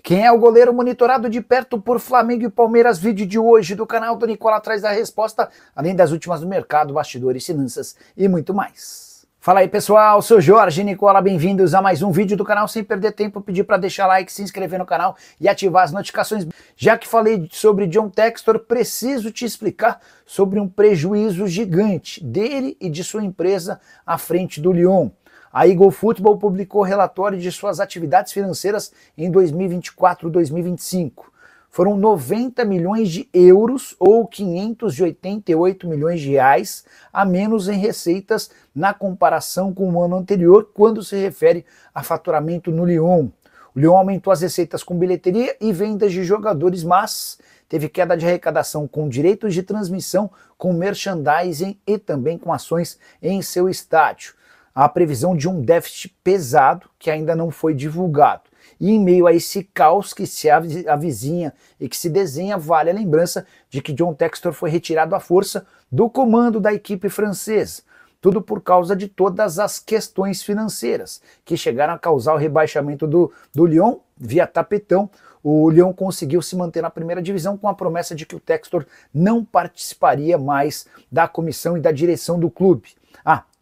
Quem é o goleiro monitorado de perto por Flamengo e Palmeiras? Vídeo de hoje do canal do Nicola traz a resposta, além das últimas do mercado, bastidores, finanças e muito mais. Fala aí pessoal, sou Jorge Nicola, bem-vindos a mais um vídeo do canal. Sem perder tempo, pedir para deixar like, se inscrever no canal e ativar as notificações. Já que falei sobre John Textor, preciso te explicar sobre um prejuízo gigante dele e de sua empresa à frente do Lyon. A Eagle Football publicou relatório de suas atividades financeiras em 2024-2025. Foram 90 milhões de euros ou 588 milhões de reais a menos em receitas na comparação com o ano anterior, quando se refere a faturamento no Lyon. O Lyon aumentou as receitas com bilheteria e vendas de jogadores, mas teve queda de arrecadação com direitos de transmissão, com merchandising e também com ações em seu estádio. Há a previsão de um déficit pesado que ainda não foi divulgado. E em meio a esse caos que se avizinha e que se desenha, vale a lembrança de que John Textor foi retirado à força do comando da equipe francesa. Tudo por causa de todas as questões financeiras que chegaram a causar o rebaixamento do Lyon via tapetão. O Lyon conseguiu se manter na primeira divisão com a promessa de que o Textor não participaria mais da comissão e da direção do clube.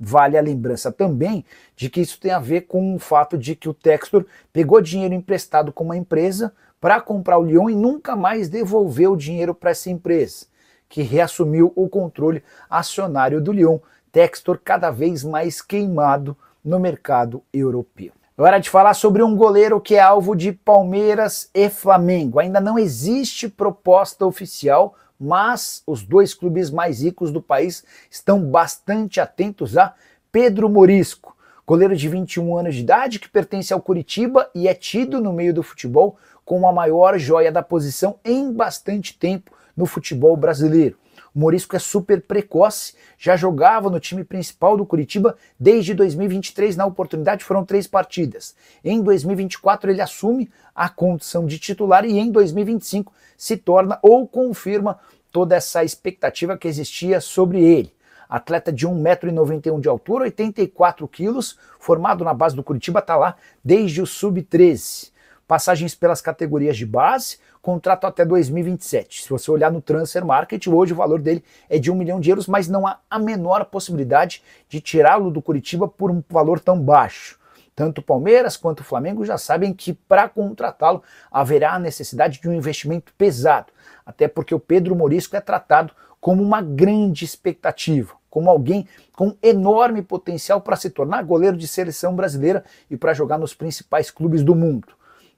Vale a lembrança também de que isso tem a ver com o fato de que o Textor pegou dinheiro emprestado com uma empresa para comprar o Lyon e nunca mais devolveu o dinheiro para essa empresa, que reassumiu o controle acionário do Lyon. Textor cada vez mais queimado no mercado europeu. Hora de falar sobre um goleiro que é alvo de Palmeiras e Flamengo. Ainda não existe proposta oficial, mas os dois clubes mais ricos do país estão bastante atentos a Pedro Morisco, goleiro de 21 anos de idade que pertence ao Coritiba e é tido no meio do futebol como a maior joia da posição em bastante tempo no futebol brasileiro. O Morisco é super precoce, já jogava no time principal do Coritiba desde 2023, na oportunidade foram 3 partidas. Em 2024 ele assume a condição de titular e em 2025 se torna ou confirma toda essa expectativa que existia sobre ele. Atleta de 1,91 m de altura, 84 quilos, formado na base do Coritiba, está lá desde o Sub-13. Passagens pelas categorias de base, contrato até 2027. Se você olhar no Transfer Market, hoje o valor dele é de 1 milhão de euros, mas não há a menor possibilidade de tirá-lo do Coritiba por um valor tão baixo. Tanto o Palmeiras quanto o Flamengo já sabem que para contratá-lo haverá a necessidade de um investimento pesado, até porque o Pedro Morisco é tratado como uma grande expectativa, como alguém com enorme potencial para se tornar goleiro de seleção brasileira e para jogar nos principais clubes do mundo.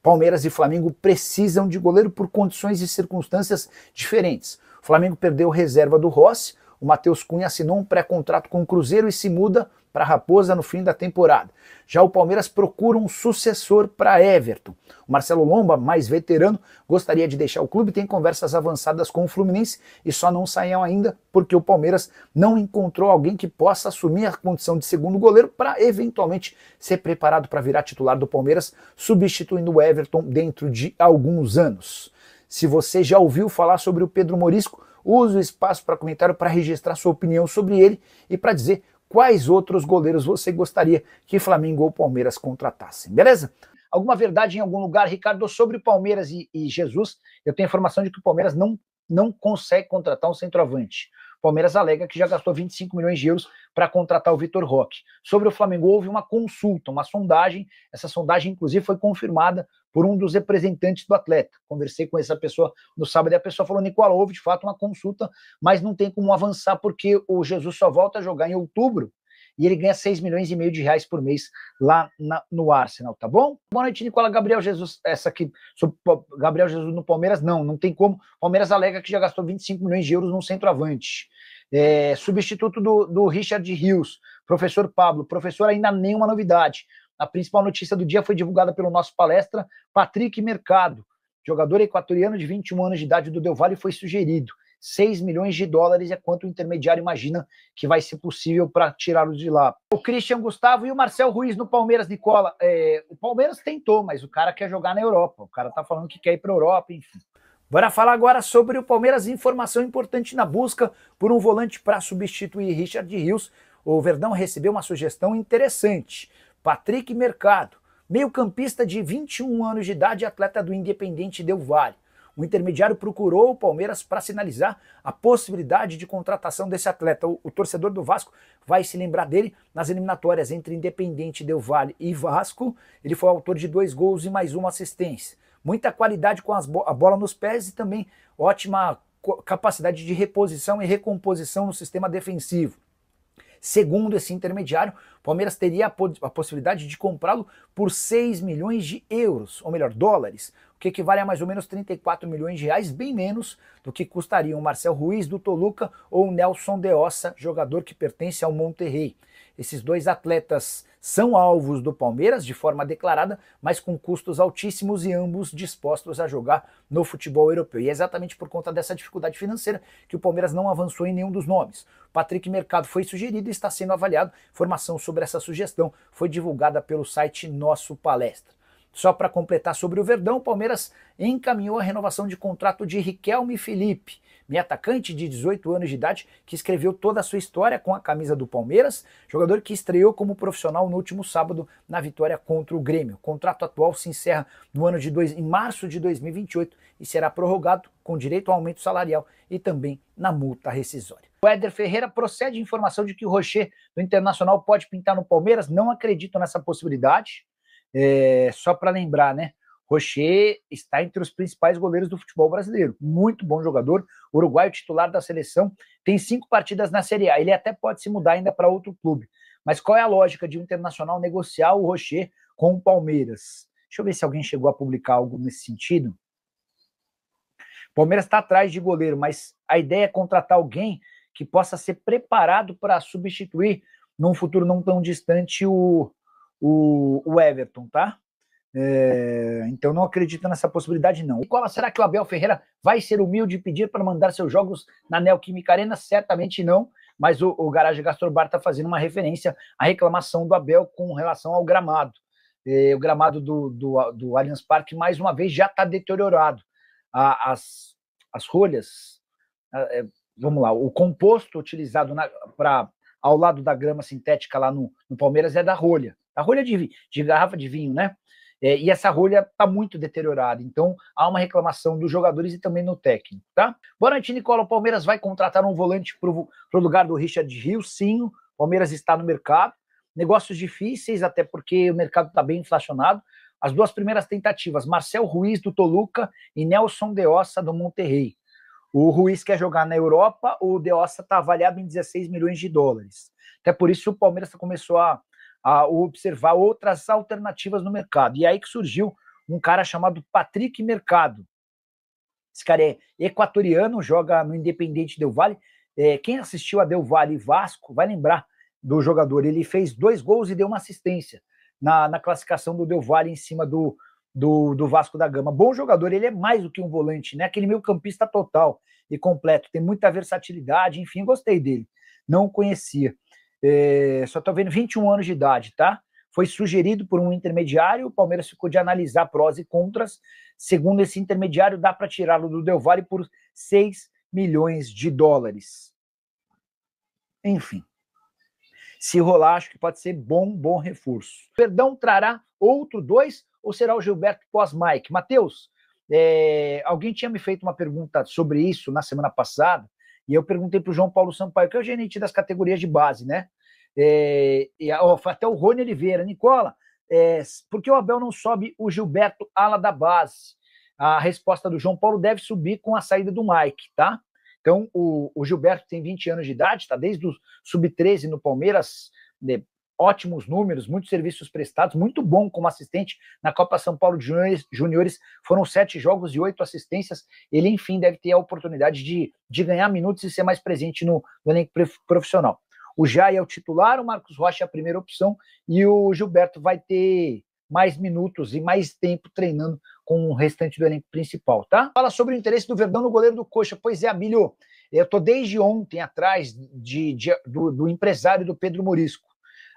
Palmeiras e Flamengo precisam de goleiro por condições e circunstâncias diferentes. O Flamengo perdeu reserva do Rossi, o Matheus Cunha assinou um pré-contrato com o Cruzeiro e se muda para a Raposa no fim da temporada. Já o Palmeiras procura um sucessor para Everton. O Marcelo Lomba, mais veterano, gostaria de deixar o clube, tem conversas avançadas com o Fluminense e só não saiu ainda porque o Palmeiras não encontrou alguém que possa assumir a condição de segundo goleiro para eventualmente ser preparado para virar titular do Palmeiras, substituindo o Everton dentro de alguns anos. Se você já ouviu falar sobre o Pedro Morisco, use o espaço para comentário para registrar sua opinião sobre ele e para dizer quais outros goleiros você gostaria que Flamengo ou Palmeiras contratassem, beleza? Alguma verdade em algum lugar, Ricardo, sobre o Palmeiras e Jesus? Eu tenho informação de que o Palmeiras não consegue contratar um centroavante. O Palmeiras alega que já gastou 25 milhões de euros para contratar o Vitor Roque. Sobre o Flamengo houve uma consulta, uma sondagem, essa sondagem inclusive foi confirmada por um dos representantes do atleta. Conversei com essa pessoa no sábado e a pessoa falou: Nicola, houve de fato uma consulta, mas não tem como avançar porque o Jesus só volta a jogar em outubro e ele ganha 6 milhões e meio de reais por mês lá no Arsenal, tá bom? Boa noite, Nicola. Gabriel Jesus, essa aqui, sobre Gabriel Jesus no Palmeiras, não tem como. O Palmeiras alega que já gastou 25 milhões de euros num centroavante. Substituto do Richard Rios, professor Pablo. Professor, ainda nenhuma novidade. A principal notícia do dia foi divulgada pelo nosso palestra, Patrick Mercado, jogador equatoriano de 21 anos de idade do Del Valle, foi sugerido. 6 milhões de dólares é quanto o intermediário imagina que vai ser possível para tirá-los de lá. O Christian Gustavo e o Marcel Ruiz no Palmeiras, Nicola. O Palmeiras tentou, mas o cara quer jogar na Europa. O cara tá falando que quer ir para a Europa, enfim. Bora falar agora sobre o Palmeiras. Informação importante na busca por um volante para substituir Richard Rios. O Verdão recebeu uma sugestão interessante. Patrick Mercado, Meio-campista de 21 anos de idade, atleta do Independiente Del Valle. O intermediário procurou o Palmeiras para sinalizar a possibilidade de contratação desse atleta. O torcedor do Vasco vai se lembrar dele nas eliminatórias entre Independiente Del Valle e Vasco. Ele foi autor de 2 gols e mais uma assistência. Muita qualidade com a bola nos pés e também ótima capacidade de reposição e recomposição no sistema defensivo. Segundo esse intermediário, o Palmeiras teria a possibilidade de comprá-lo por 6 milhões de euros, ou melhor, dólares, o que equivale a mais ou menos 34 milhões de reais, bem menos do que custariam o Marcel Ruiz do Toluca ou o Nelson de Ossa, jogador que pertence ao Monterrey. Esses 2 atletas são alvos do Palmeiras de forma declarada, mas com custos altíssimos e ambos dispostos a jogar no futebol europeu. E é exatamente por conta dessa dificuldade financeira que o Palmeiras não avançou em nenhum dos nomes. Patrick Mercado foi sugerido e está sendo avaliado. Informação sobre essa sugestão foi divulgada pelo site Nosso Palestra. Só para completar sobre o Verdão, o Palmeiras encaminhou a renovação de contrato de Riquelme Felipe, meio atacante de 18 anos de idade, que escreveu toda a sua história com a camisa do Palmeiras, jogador que estreou como profissional no último sábado na vitória contra o Grêmio. O contrato atual se encerra no ano em março de 2028 e será prorrogado com direito ao aumento salarial e também na multa rescisória. O Éder Ferreira procede informação de que o Rocher do Internacional pode pintar no Palmeiras. Não acredito nessa possibilidade. Só para lembrar, né? Rocher está entre os principais goleiros do futebol brasileiro. Muito bom jogador, uruguaio titular da seleção, tem 5 partidas na Série A. Ele até pode se mudar ainda para outro clube. Mas qual é a lógica de um Internacional negociar o Rocher com o Palmeiras? Deixa eu ver se alguém chegou a publicar algo nesse sentido. O Palmeiras está atrás de goleiro, mas a ideia é contratar alguém que possa ser preparado para substituir, num futuro não tão distante, o Everton, tá? Então não acredito nessa possibilidade, não. E será que o Abel Ferreira vai ser humilde e pedir para mandar seus jogos na Neoquímica Arena? Certamente não, mas o Garage Gastrobar está fazendo uma referência à reclamação do Abel com relação ao gramado. O gramado do Allianz Parque, mais uma vez, já está deteriorado. As rolhas, vamos lá, o composto utilizado ao lado da grama sintética lá no Palmeiras é da rolha. A rolha de garrafa de vinho, né? E essa rolha está muito deteriorada. Então, há uma reclamação dos jogadores e também no técnico, tá? Boa noite, Nicola. O Palmeiras vai contratar um volante para o lugar do Richard Rios? Sim, o Palmeiras está no mercado. Negócios difíceis, até porque o mercado está bem inflacionado. As 2 primeiras tentativas, Marcel Ruiz, do Toluca, e Nelson de Ossa, do Monterrey. O Ruiz quer jogar na Europa, o de Ossa está avaliado em 16 milhões de dólares. Até por isso o Palmeiras começou a observar outras alternativas no mercado. E aí que surgiu um cara chamado Patrick Mercado. Esse cara é equatoriano, joga no Independiente Del Valle. Quem assistiu a Del Valle e Vasco vai lembrar do jogador. Ele fez 2 gols e deu uma assistência na classificação do Del Valle em cima do Vasco da Gama. Bom jogador, ele é mais do que um volante, né? Aquele meio campista total e completo. Tem muita versatilidade, enfim, gostei dele. Não o conhecia. Só estou vendo 21 anos de idade, tá? Foi sugerido por um intermediário, o Palmeiras ficou de analisar prós e contras. Segundo esse intermediário, dá para tirá-lo do Del Valle por 6 milhões de dólares. Enfim, se rolar, acho que pode ser bom reforço. O Verdão trará outro 2 ou será o Gilberto pós-Mike? Matheus, alguém tinha me feito uma pergunta sobre isso na semana passada, e eu perguntei para o João Paulo Sampaio, que é o gerente das categorias de base, né? Até o Rony Oliveira, Nicola, por que o Abel não sobe o Gilberto ala da base? A resposta do João Paulo: deve subir com a saída do Mike, tá? Então, o Gilberto tem 20 anos de idade, tá desde o sub-13 no Palmeiras, ótimos números, muitos serviços prestados, muito bom como assistente na Copa São Paulo Júniores, foram 7 jogos e 8 assistências. Ele, enfim, deve ter a oportunidade de ganhar minutos e ser mais presente no elenco profissional. O Jai é o titular, o Marcos Rocha é a primeira opção, e o Gilberto vai ter mais minutos e mais tempo treinando com o restante do elenco principal, tá? Fala sobre o interesse do Verdão no goleiro do Coxa. Pois é, Abílio, eu tô desde ontem atrás do empresário do Pedro Morisco,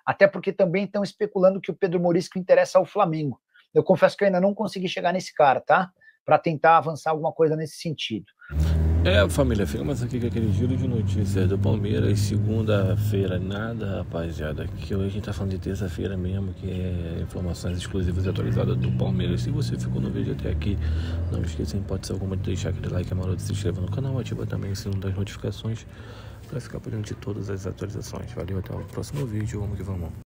até porque também estão especulando que o Pedro Morisco interessa ao Flamengo. Eu confesso que eu ainda não consegui chegar nesse cara, tá? Para tentar avançar alguma coisa nesse sentido. Família, ficamos aqui com aquele giro de notícias do Palmeiras. Segunda-feira nada, rapaziada, que hoje a gente tá falando de terça-feira mesmo, que é informações exclusivas e atualizadas do Palmeiras. Se você ficou no vídeo até aqui, não esqueça em hipótese alguma de deixar aquele like, maroto, se inscreva no canal, ativa também o sininho das notificações para ficar por dentro de todas as atualizações. Valeu, até o próximo vídeo, vamos que vamos.